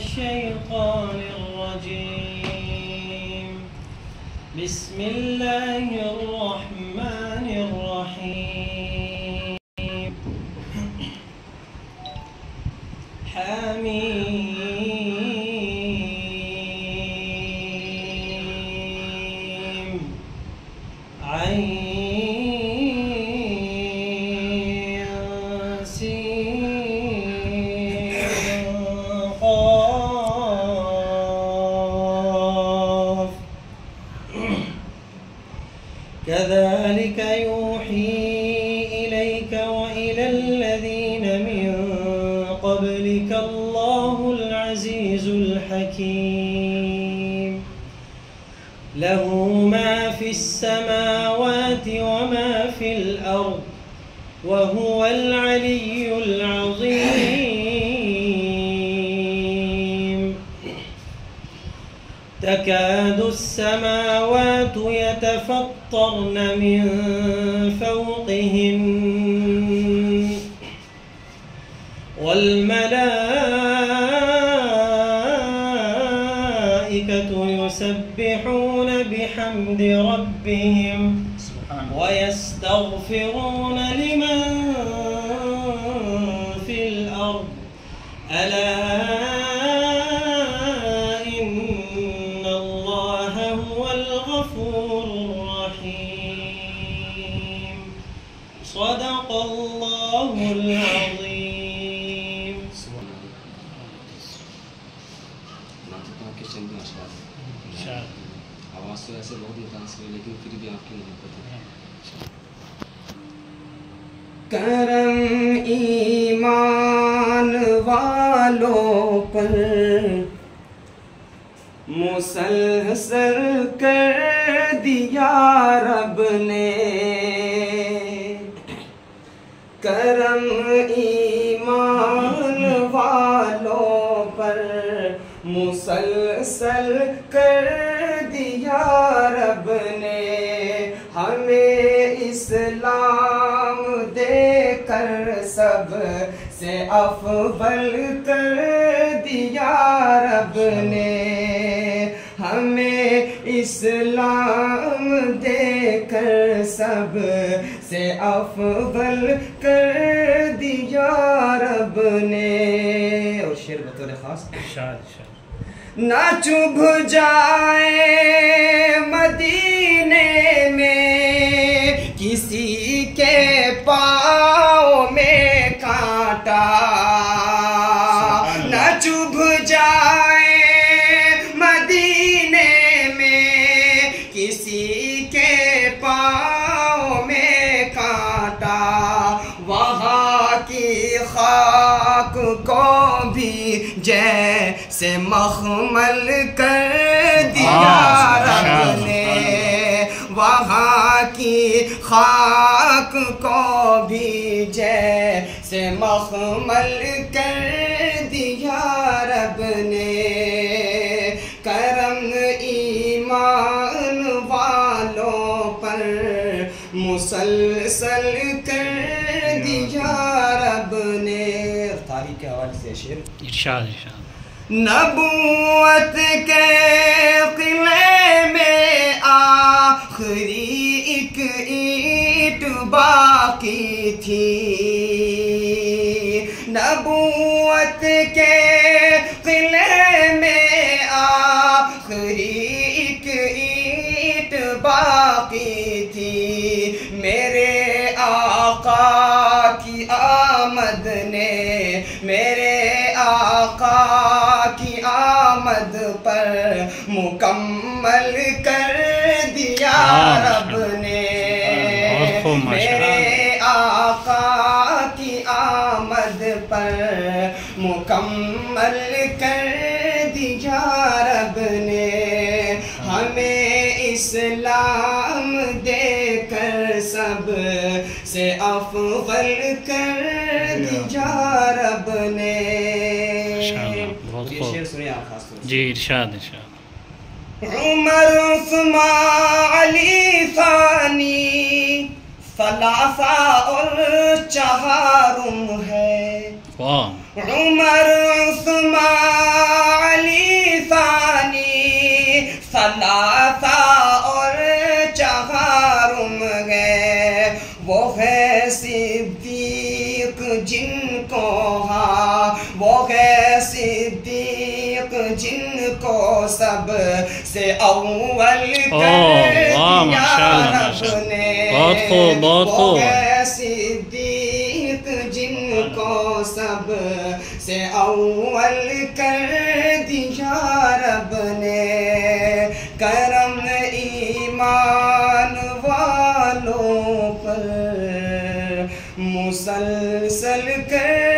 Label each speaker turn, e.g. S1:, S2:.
S1: الشيطان الرجيم. بسم الله الرحمن الرحيم. حميم عين كذلك يوحي إليك وإلى الذين من قبلك الله العزيز الحكيم. له ما في السماوات وما في الأرض وهو العلي العظيم. تكاد السماوات يتفطرن من فوقهن والملائكة يسبحون بحمد ربهم ويستغفرون لمن في الأرض ألا صدق الله العظيم.
S2: آواز تو ایسے بہت متاثر ہے لیکن پھر بھی آپ کی محبت ہے.
S3: کرم ایمان والوں پر مسلسل کر دیا رب نے. کرم ایمان والوں پر مسلسل کر دیا رب نے. ہمیں اسلام دے کر سب سے افضل کر دیا رب نے. ہمیں اسلام دے کر سب سے افضل کر دیا رب نے. اور شعر بطور خاص نہ چبھ جائے مدینے میں کسی کے پاؤں میں کانٹا. نہ چبھ جائے مدینے میں کسی کے پاؤں میں کانٹا. وہاں کی خاک کو بھی جیسے مخمل کر دیا رب نے. وہاں کی خاک کو بھی جیسے مخمل کر دیا رب نے. کرم ایمان والوں پر مسلسل کر دیا رب نے. تاریخ کے حوالے سے شعر
S1: ارشاد.
S3: نبوت کے قلعے میں آخری ایک اینٹ باقی تھی. نبوت کے قلعے میں آخری ایک اینٹ باقی تھی. میرے آقا کی آمد نے میرے آقا کی آمد پر مکمل کر دیا رب نے. میرے آقا کی آمد پر مکمل کر دیا رب نے. ہمیں اسلام دے کر سب سے افضل کر دیا رب نے. یہ شعر سنیں آپ خاص طور سے.
S1: جی ارشاد.
S3: عمر عثمان علی ثانی ثلاثہ اور چہارم ہے.
S1: واہ.
S3: عمر عثمان صدیق جن کو ہاں وہ ہے صدیق جن کو سب سے اول کر دیا رب نے
S4: بہت خوب بہت
S3: وہ
S4: خوب
S3: ہے صدیق جن کو سب سے اول کر دیا رب نے کرم ایمان والوں پر مسلسل کر